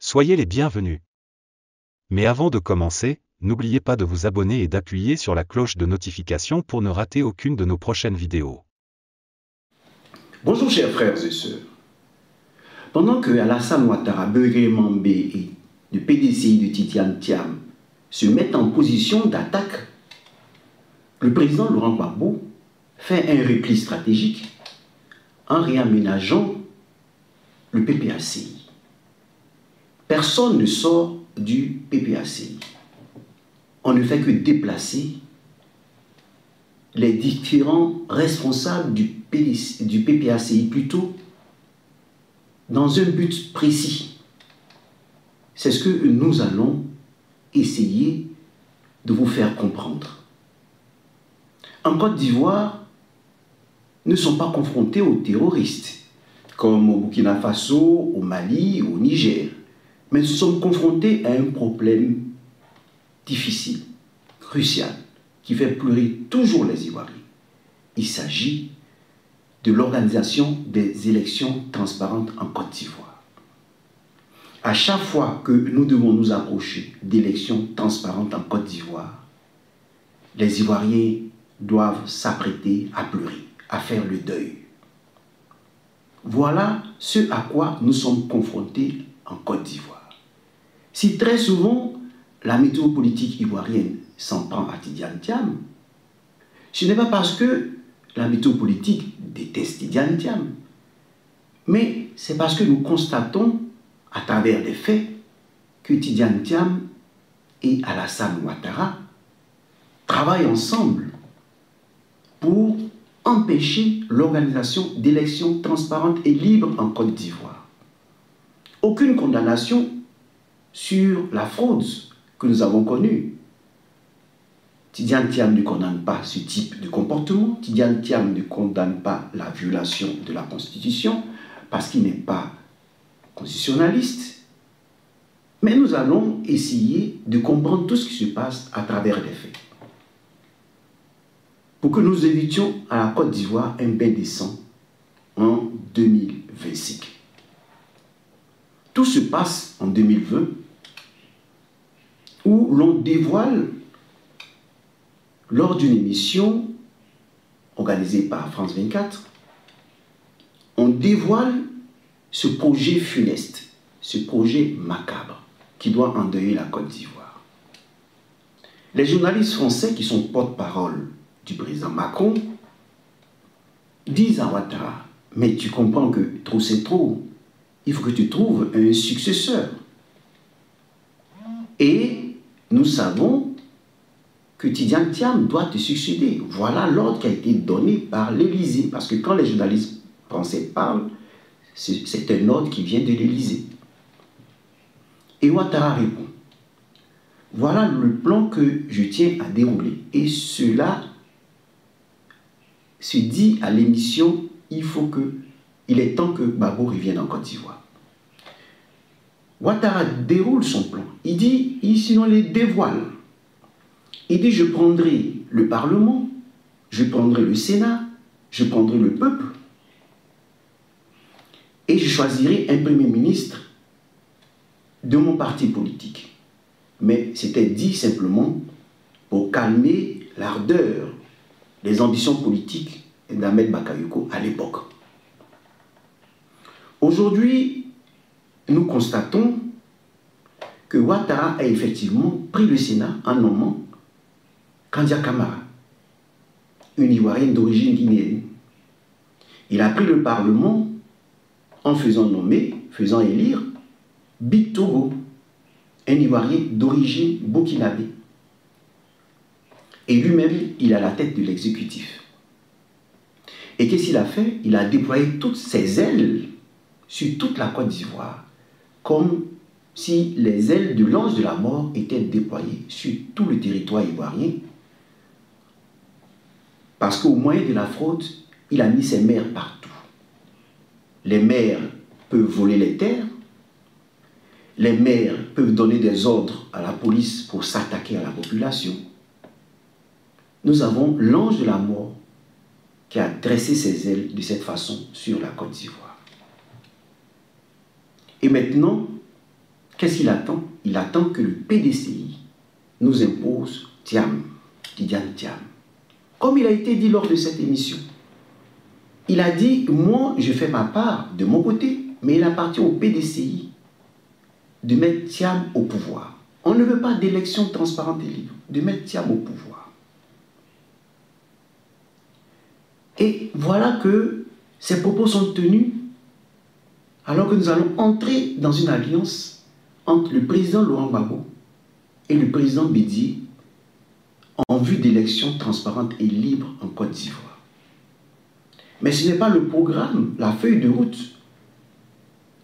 Soyez les bienvenus. Mais avant de commencer, n'oubliez pas de vous abonner et d'appuyer sur la cloche de notification pour ne rater aucune de nos prochaines vidéos. Bonjour chers frères et sœurs. Pendant que Alassane Ouattara, Beugé Mambé et le PDCI de Tidiane Thiam se mettent en position d'attaque, le président Laurent Gbagbo fait un repli stratégique en réaménageant le PPACI. Personne ne sort du PPACI. On ne fait que déplacer les différents responsables du PPACI plutôt dans un but précis. C'est ce que nous allons essayer de vous faire comprendre. En Côte d'Ivoire, ne sont pas confrontés aux terroristes, comme au Burkina Faso, au Mali, au Niger, mais nous sommes confrontés à un problème difficile, crucial, qui fait pleurer toujours les Ivoiriens. Il s'agit de l'organisation des élections transparentes en Côte d'Ivoire. À chaque fois que nous devons nous approcher d'élections transparentes en Côte d'Ivoire, les Ivoiriens doivent s'apprêter à pleurer, à faire le deuil. Voilà ce à quoi nous sommes confrontés en Côte d'Ivoire. Si très souvent la météo politique ivoirienne s'en prend à Tidiane Thiam, ce n'est pas parce que la météo politique déteste Tidiane Thiam, mais c'est parce que nous constatons à travers des faits que Tidiane Thiam et Alassane Ouattara travaillent ensemble pour empêcher l'organisation d'élections transparentes et libres en Côte d'Ivoire. Aucune condamnation sur la fraude que nous avons connue. Tidiane Thiam ne condamne pas ce type de comportement. Tidiane Thiam ne condamne pas la violation de la Constitution parce qu'il n'est pas constitutionnaliste. Mais nous allons essayer de comprendre tout ce qui se passe à travers les faits, pour que nous évitions à la Côte d'Ivoire un bain de sang en 2025. Tout se passe en 2020, où l'on dévoile, lors d'une émission organisée par France 24, on dévoile ce projet funeste, ce projet macabre, qui doit endeuiller la Côte d'Ivoire. Les journalistes français qui sont porte-parole du président Macron disent à Ouattara: mais tu comprends que trop c'est trop, il faut que tu trouves un successeur. Et nous savons que Tidiane Thiam doit te succéder. Voilà l'ordre qui a été donné par l'Élysée, parce que quand les journalistes français parlent, c'est un ordre qui vient de l'Élysée. Et Ouattara répond: voilà le plan que je tiens à dérouler. Et cela se dit à l'émission, il est temps que Gbagbo revienne en Côte d'Ivoire. Ouattara déroule son plan. Il dit, sinon les dévoile. Il dit: je prendrai le Parlement, je prendrai le Sénat, je prendrai le peuple, et je choisirai un Premier ministre de mon parti politique. Mais c'était dit simplement pour calmer l'ardeur, les ambitions politiques d'Ahmed Bakayoko à l'époque. Aujourd'hui, nous constatons que Ouattara a effectivement pris le Sénat en nommant Kandia Camara, une Ivoirienne d'origine guinéenne. Il a pris le Parlement en faisant élire Big Togo, un Ivoirien d'origine burkinabé. Et lui-même, il a la tête de l'exécutif. Et qu'est-ce qu'il a fait? Il a déployé toutes ses ailes sur toute la Côte d'Ivoire, comme si les ailes de l'ange de la mort étaient déployées sur tout le territoire ivoirien. Parce qu'au moyen de la fraude, il a mis ses maires partout. Les maires peuvent voler les terres, les maires peuvent donner des ordres à la police pour s'attaquer à la population. Nous avons l'ange de la mort qui a dressé ses ailes de cette façon sur la Côte d'Ivoire. Et maintenant, qu'est-ce qu'il attend? Il attend que le PDCI nous impose Thiam, Tidiane Thiam. Comme il a été dit lors de cette émission, il a dit, moi, je fais ma part de mon côté, mais il appartient au PDCI de mettre Thiam au pouvoir. On ne veut pas d'élection transparente et libre, de mettre Thiam au pouvoir. Et voilà que ces propos sont tenus alors que nous allons entrer dans une alliance entre le président Laurent Gbagbo et le président Bédié en vue d'élections transparentes et libres en Côte d'Ivoire. Mais ce n'est pas le programme, la feuille de route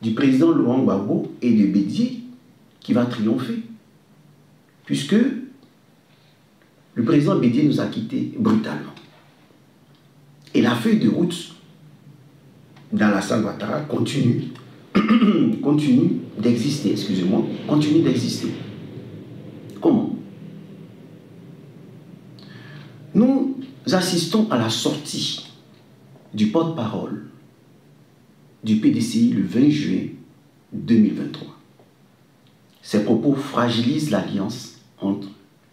du président Laurent Gbagbo et de Bédié qui va triompher, puisque le président Bédié nous a quittés brutalement. Et la feuille de route d'Alassane Ouattara continue d'exister, excusez-moi, continue d'exister. Comment? Nous assistons à la sortie du porte-parole du PDCI le 20 juin 2023. Ces propos fragilisent l'alliance entre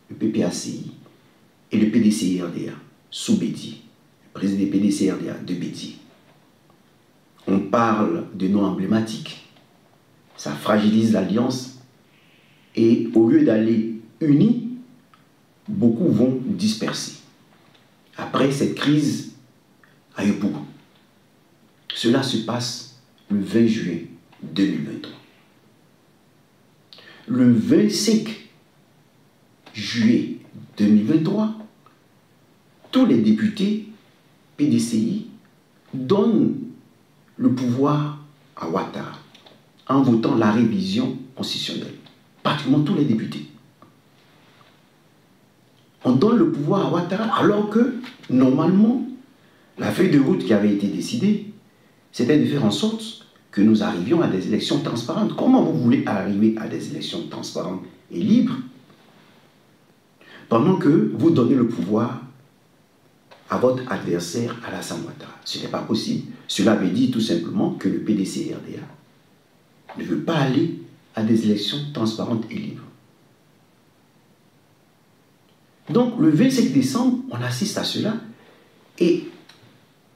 le PPACI et le PDCI-RDA sous Bédié, le président des PDCI-RDA de Bédié. On parle de noms emblématiques, ça fragilise l'alliance et au lieu d'aller unis, beaucoup vont disperser. Après cette crise à Yopougon, cela se passe le 20 juillet 2023. Le 25 juillet 2023, tous les députés PDCI donnent le pouvoir à Ouattara en votant la révision constitutionnelle. Pratiquement tous les députés. On donne le pouvoir à Ouattara alors que, normalement, la feuille de route qui avait été décidée, c'était de faire en sorte que nous arrivions à des élections transparentes. Comment vous voulez arriver à des élections transparentes et libres pendant que vous donnez le pouvoir à votre adversaire Alassane Ouattara? Ce n'est pas possible. Cela veut dire tout simplement que le PDCI-RDA ne veut pas aller à des élections transparentes et libres. Donc le 25 décembre, on assiste à cela et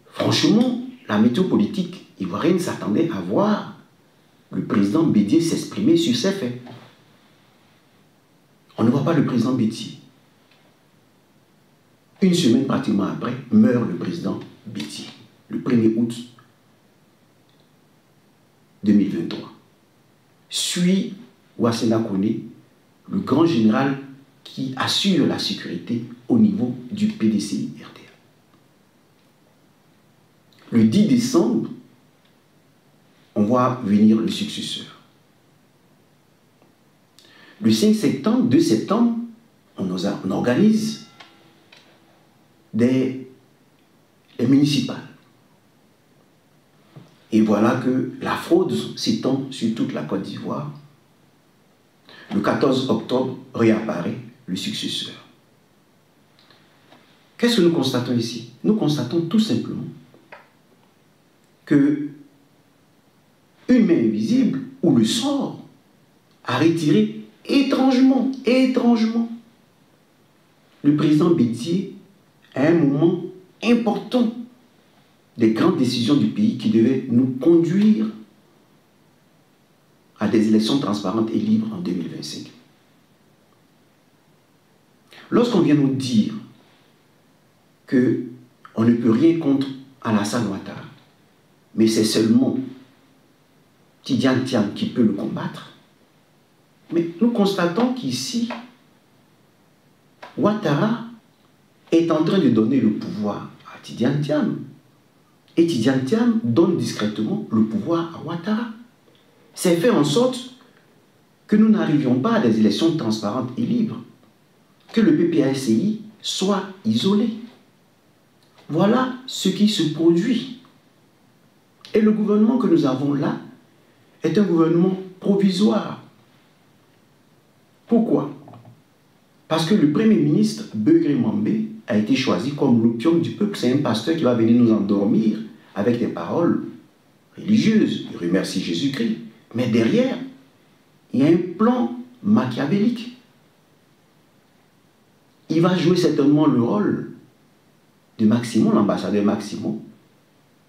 franchement, la météo politique ivoirienne s'attendait à voir le président Bédié s'exprimer sur ces faits. On ne voit pas le président Bédié. Une semaine pratiquement après, meurt le président Bédié, le 1er août 2023. Suit Ouassena Kone, le grand général qui assure la sécurité au niveau du PDCI-RDA. Le 10 décembre, on voit venir le successeur. Le 5 septembre, 2 septembre, on organise les municipales. Et voilà que la fraude s'étend sur toute la Côte d'Ivoire. Le 14 octobre, réapparaît le successeur. Qu'est-ce que nous constatons ici? Nous constatons tout simplement que une main invisible ou le sort a retiré étrangement le président Bédié à un moment important des grandes décisions du pays qui devaient nous conduire à des élections transparentes et libres en 2025. Lorsqu'on vient nous dire qu'on ne peut rien contre Alassane Ouattara, mais c'est seulement Tidiane Thiam qui peut le combattre, mais nous constatons qu'ici, Ouattara est en train de donner le pouvoir à Tidiane Thiam. Et Tidiane Thiam donne discrètement le pouvoir à Ouattara. C'est fait en sorte que nous n'arrivions pas à des élections transparentes et libres, que le PPACI soit isolé. Voilà ce qui se produit. Et le gouvernement que nous avons là est un gouvernement provisoire. Pourquoi? Parce que le Premier ministre, Beugri Mambé, a été choisi comme l'opium du peuple. C'est un pasteur qui va venir nous endormir avec des paroles religieuses. Il remercie Jésus-Christ. Mais derrière, il y a un plan machiavélique. Il va jouer certainement le rôle de Maximon, l'ambassadeur Maximon,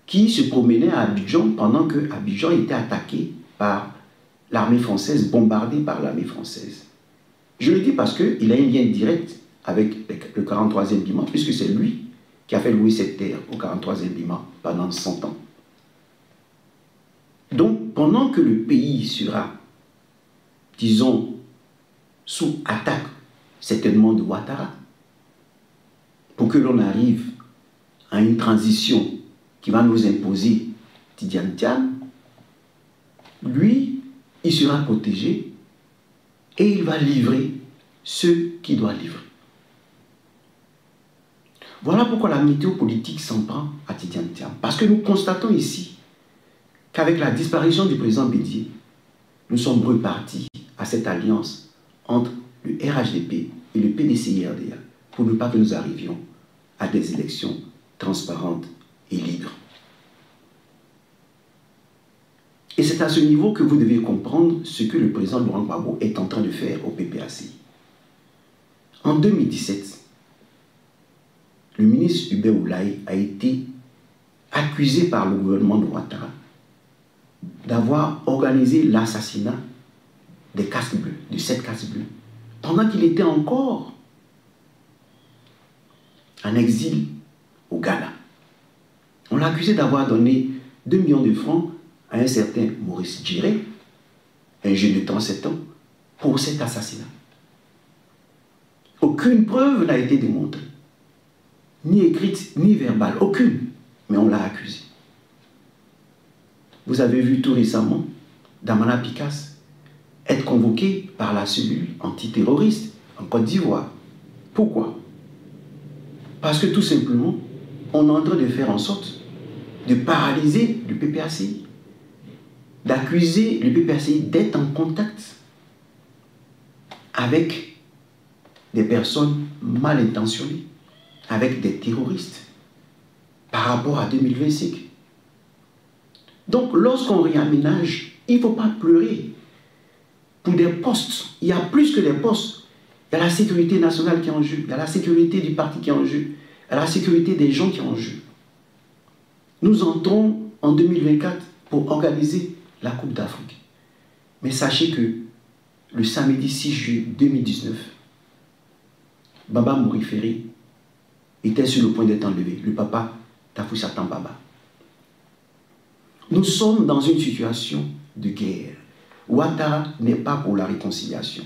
qui se promenait à Abidjan pendant que Abidjan était attaqué par l'armée française, bombardé par l'armée française. Je le dis parce qu'il a un lien direct avec le 43e Bima, puisque c'est lui qui a fait louer cette terre au 43e Bima pendant 100 ans. Donc, pendant que le pays sera, disons, sous attaque, certainement de Ouattara, pour que l'on arrive à une transition qui va nous imposer Tidjane Thiam, lui, il sera protégé et il va livrer ce qu'il doit livrer. Voilà pourquoi la météo politique s'en prend à Tidjane Thiam. Parce que nous constatons ici qu'avec la disparition du président Bédié, nous sommes repartis à cette alliance entre le RHDP et le PDCI-RDA pour ne pas que nous arrivions à des élections transparentes et libres. Et c'est à ce niveau que vous devez comprendre ce que le président Laurent Gbagbo est en train de faire au PPACI. En 2017, le ministre Hubert Oulaye a été accusé par le gouvernement de Ouattara d'avoir organisé l'assassinat des casques bleus, de 7 casques bleus, pendant qu'il était encore en exil au Ghana. On l'a accusé d'avoir donné 2 millions de francs à un certain Maurice Djiré, un jeune de 37 ans, pour cet assassinat. Aucune preuve n'a été démontrée, ni écrite, ni verbale, aucune, mais on l'a accusé. Vous avez vu tout récemment Damana Picasse être convoqué par la cellule antiterroriste en Côte d'Ivoire. Pourquoi? Parce que tout simplement, on est en train de faire en sorte de paralyser le PPACI, d'accuser le PPACI d'être en contact avec des personnes mal intentionnées, avec des terroristes, par rapport à 2025. Donc, lorsqu'on réaménage, il ne faut pas pleurer pour des postes. Il y a plus que des postes. Il y a la sécurité nationale qui est en jeu, il y a la sécurité du parti qui est en jeu, il y a la sécurité des gens qui est en jeu. Nous entrons en 2024 pour organiser la Coupe d'Afrique. Mais sachez que le samedi 6 juillet 2019, Baba Mouriferi était sur le point d'être enlevé, le papa Tafousatan Baba. Nous sommes dans une situation de guerre. Ouattara n'est pas pour la réconciliation.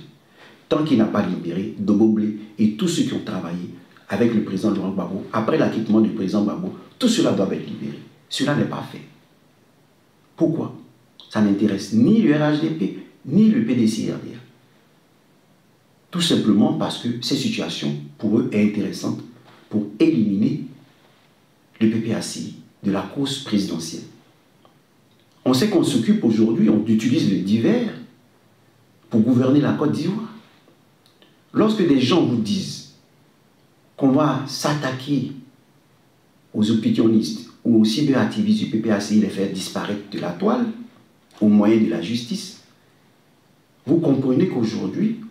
Tant qu'il n'a pas libéré Doboblé et tous ceux qui ont travaillé avec le président Laurent Gbagbo, après l'acquittement du président Gbagbo, tout cela doit être libéré. Cela n'est pas fait. Pourquoi? Ça n'intéresse ni le RHDP, ni le PDCI-RDA. Tout simplement parce que ces situations, pour eux, est intéressante pour éliminer le PPACI de la course présidentielle. On sait qu'on s'occupe aujourd'hui, on utilise le divers pour gouverner la Côte d'Ivoire. Lorsque des gens vous disent qu'on va s'attaquer aux opinionnistes ou aux cyberactivistes du PPACI, les faire disparaître de la toile, au moyen de la justice, vous comprenez qu'aujourd'hui,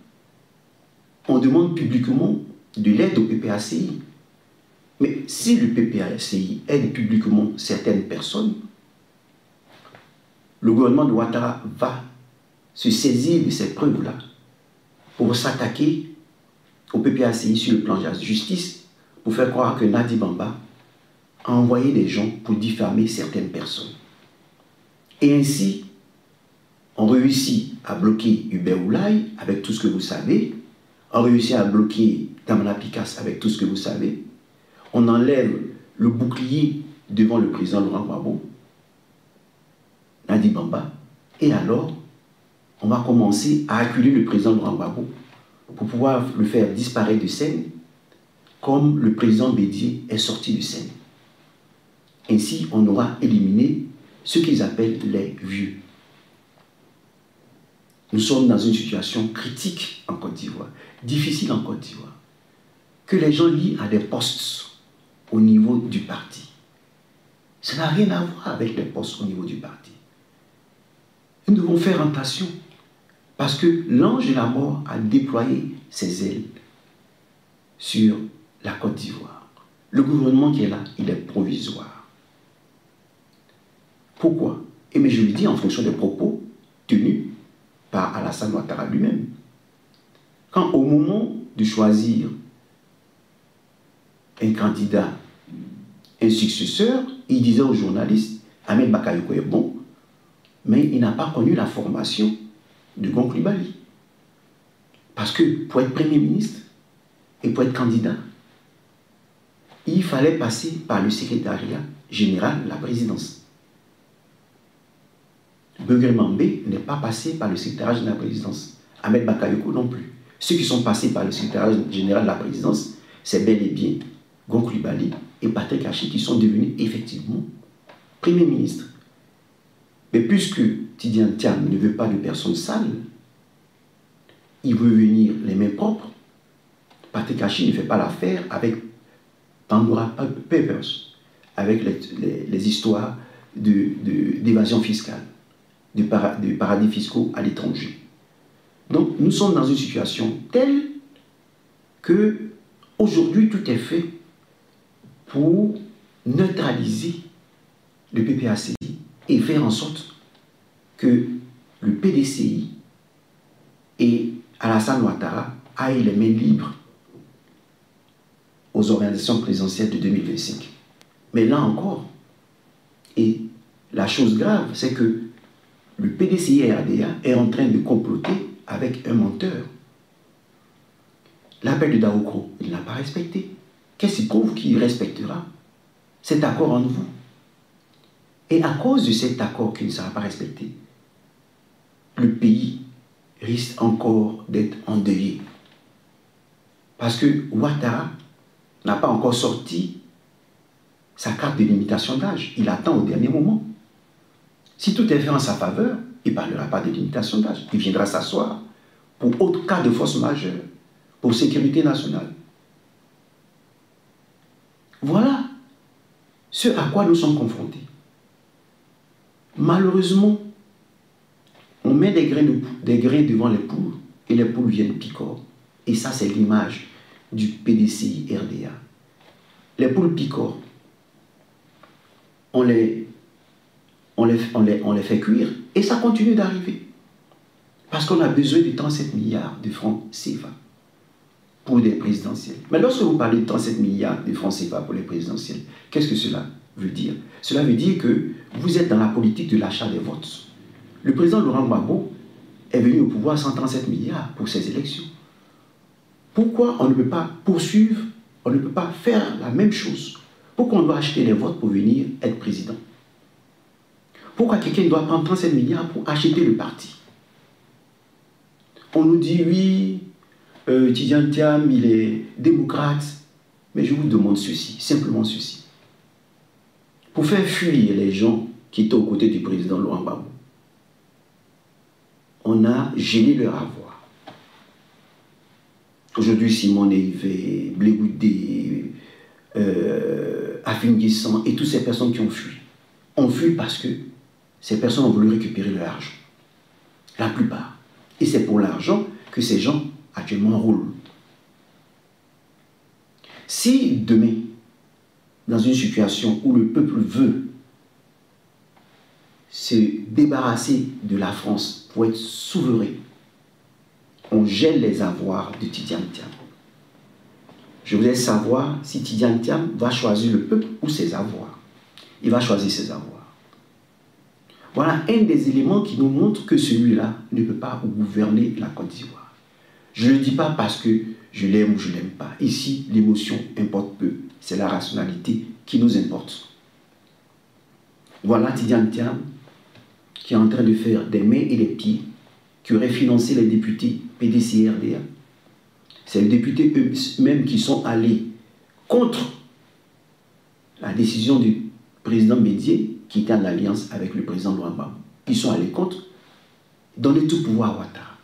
on demande publiquement de l'aide au PPACI. Mais si le PPACI aide publiquement certaines personnes, le gouvernement de Ouattara va se saisir de ces preuves-là pour s'attaquer au PPACI sur le plan de la justice, pour faire croire que Nadi Bamba a envoyé des gens pour diffamer certaines personnes. Et ainsi, on réussit à bloquer Hubert Oulaye avec tout ce que vous savez, on réussit à bloquer Damana Picasse avec tout ce que vous savez, on enlève le bouclier devant le président Laurent Gbagbo, Nadi Bamba, et alors, on va commencer à acculer le président Laurent Gbagbo pour pouvoir le faire disparaître de scène, comme le président Bédié est sorti de scène. Ainsi, on aura éliminé ce qu'ils appellent les vieux. Nous sommes dans une situation critique en Côte d'Ivoire, difficile en Côte d'Ivoire, que les gens lient à des postes au niveau du parti. Ça n'a rien à voir avec les postes au niveau du parti. Nous devons faire attention Parce que l'ange de la mort a déployé ses ailes sur la Côte d'Ivoire. Le gouvernement qui est là, il est provisoire. Pourquoi? Et mais je le dis en fonction des propos tenus par Alassane Ouattara lui-même. Quand au moment de choisir un candidat, un successeur, il disait aux journalistes, Ahmed Bakayoko est bon, mais il n'a pas connu la formation de Gon Coulibaly. Parce que pour être Premier ministre et pour être candidat, il fallait passer par le secrétariat général de la présidence. Beugre Mambé n'est pas passé par le secrétariat de la présidence. Ahmed Bakayoko non plus. Ceux qui sont passés par le secrétariat général de la présidence, c'est bel et bien Gon Coulibaly et Patrick Hachi qui sont devenus effectivement Premier ministre. Mais puisque Tidiane Thiam ne veut pas de personnes sales, il veut venir les mains propres, Patrick Hachi ne fait pas l'affaire avec Pandora Papers, avec les histoires d'évasion fiscale, de paradis fiscaux à l'étranger. Donc nous sommes dans une situation telle que aujourd'hui tout est fait pour neutraliser le PPACI et faire en sorte que le PDCI et Alassane Ouattara aillent les mains libres aux organisations présidentielles de 2025. Mais là encore, et la chose grave, c'est que le PDCI et RDA est en train de comploter avec un menteur. L'appel de Daokro, il n'a pas respecté. Qu'est-ce qui prouve qu'il respectera cet accord entre vous? Et à cause de cet accord qui ne sera pas respecté, le pays risque encore d'être endeuillé. Parce que Ouattara n'a pas encore sorti sa carte de limitation d'âge. Il attend au dernier moment. Si tout est fait en sa faveur, il ne parlera pas de limitation d'âge. Il viendra s'asseoir pour autre cas de force majeure, pour sécurité nationale. Voilà ce à quoi nous sommes confrontés. Malheureusement, on met des grains devant les poules et les poules viennent picorent. Et ça, c'est l'image du PDCI RDA. Les poules picorent. On les fait cuire et ça continue d'arriver. Parce qu'on a besoin de 37 milliards de francs CFA pour des présidentielles. Mais lorsque vous parlez de 37 milliards de francs CFA pour les présidentielles, qu'est-ce que cela veut dire? Cela veut dire que vous êtes dans la politique de l'achat des votes. Le président Laurent Gbagbo est venu au pouvoir sans 37 milliards pour ces élections. Pourquoi on ne peut pas poursuivre, on ne peut pas faire la même chose? Pourquoi on doit acheter les votes pour venir être président? Pourquoi quelqu'un doit prendre 37 milliards pour acheter le parti? On nous dit, oui, Tidiane Thiam, il est démocrate. Mais je vous demande ceci, simplement ceci. Pour faire fuir les gens qui étaient aux côtés du président Laurent Gbagbo, on a gelé leur avoir. Aujourd'hui, Simone Eivé, Blé-Goudé, Afin-Guissan et toutes ces personnes qui ont fui parce que ces personnes ont voulu récupérer leur argent. La plupart. Et c'est pour l'argent que ces gens actuellement roulent. Si demain, dans une situation où le peuple veut se débarrasser de la France pour être souverain, on gèle les avoirs de Tidiane Thiam. Je voudrais savoir si Tidiane Thiam va choisir le peuple ou ses avoirs. Il va choisir ses avoirs. Voilà un des éléments qui nous montre que celui-là ne peut pas gouverner la Côte d'Ivoire. Je ne le dis pas parce que je l'aime ou je ne l'aime pas. Ici, l'émotion importe peu. C'est la rationalité qui nous importe. Voilà Tidiane Thiam qui est en train de faire des mains et des pieds, qui aurait financé les députés PDCI-RDA. C'est les députés eux-mêmes qui sont allés contre la décision du président Bédié, qui était en alliance avec le président Laurent Gbagbo. Ils sont allés contre, donner tout pouvoir à Ouattara.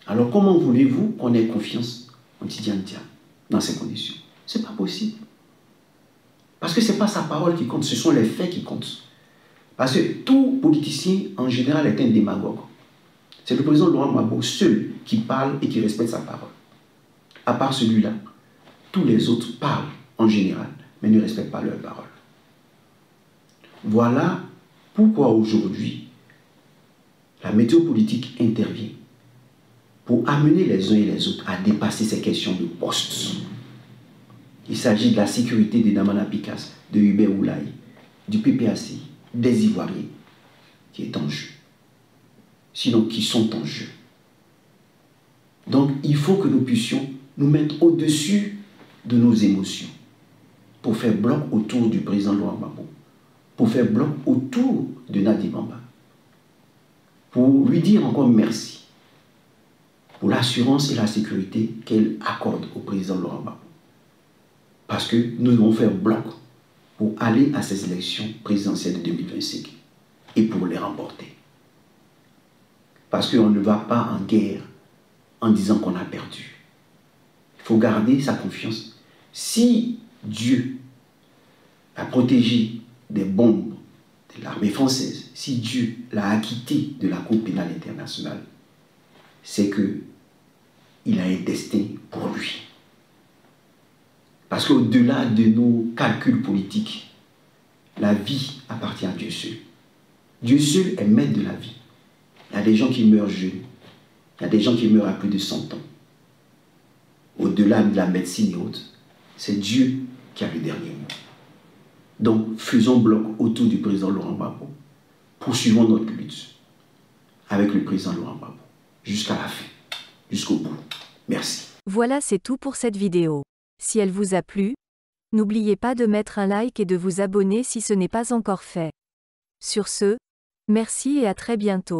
Alors comment voulez-vous qu'on ait confiance en Tidiane Thiam dans ces conditions? Ce n'est pas possible. Parce que ce n'est pas sa parole qui compte, ce sont les faits qui comptent. Parce que tout politicien, en général, est un démagogue. C'est le président Laurent Gbagbo seul qui parle et qui respecte sa parole. À part celui-là, tous les autres parlent en général, mais ne respectent pas leur parole. Voilà pourquoi aujourd'hui, la météo politique intervient pour amener les uns et les autres à dépasser ces questions de poste. Il s'agit de la sécurité des Damana Picasse, de Hubert Oulaye, du PPAC, des Ivoiriens, qui est en jeu. Sinon, qui sont en jeu. Donc, il faut que nous puissions nous mettre au-dessus de nos émotions pour faire bloc autour du président Laurent Gbagbo, pour faire bloc autour de Nadi Bamba, pour lui dire encore merci pour l'assurance et la sécurité qu'elle accorde au président Laurent Gbagbo. Parce que nous devons faire bloc pour aller à ces élections présidentielles de 2025 et pour les remporter. Parce qu'on ne va pas en guerre en disant qu'on a perdu. Il faut garder sa confiance. Si Dieu a protégé des bombes de l'armée française, si Dieu l'a acquitté de la Cour pénale internationale, c'est qu'il a un destin pour lui. Parce qu'au-delà de nos calculs politiques, la vie appartient à Dieu seul. Dieu seul est maître de la vie. Il y a des gens qui meurent jeunes. Il y a des gens qui meurent à plus de 100 ans. Au-delà de la médecine et autres, c'est Dieu qui a le dernier mot. Donc, faisons bloc autour du président Laurent Gbagbo. Poursuivons notre lutte avec le président Laurent Gbagbo jusqu'à la fin, jusqu'au bout. Merci. Voilà, c'est tout pour cette vidéo. Si elle vous a plu, n'oubliez pas de mettre un like et de vous abonner si ce n'est pas encore fait. Sur ce, merci et à très bientôt.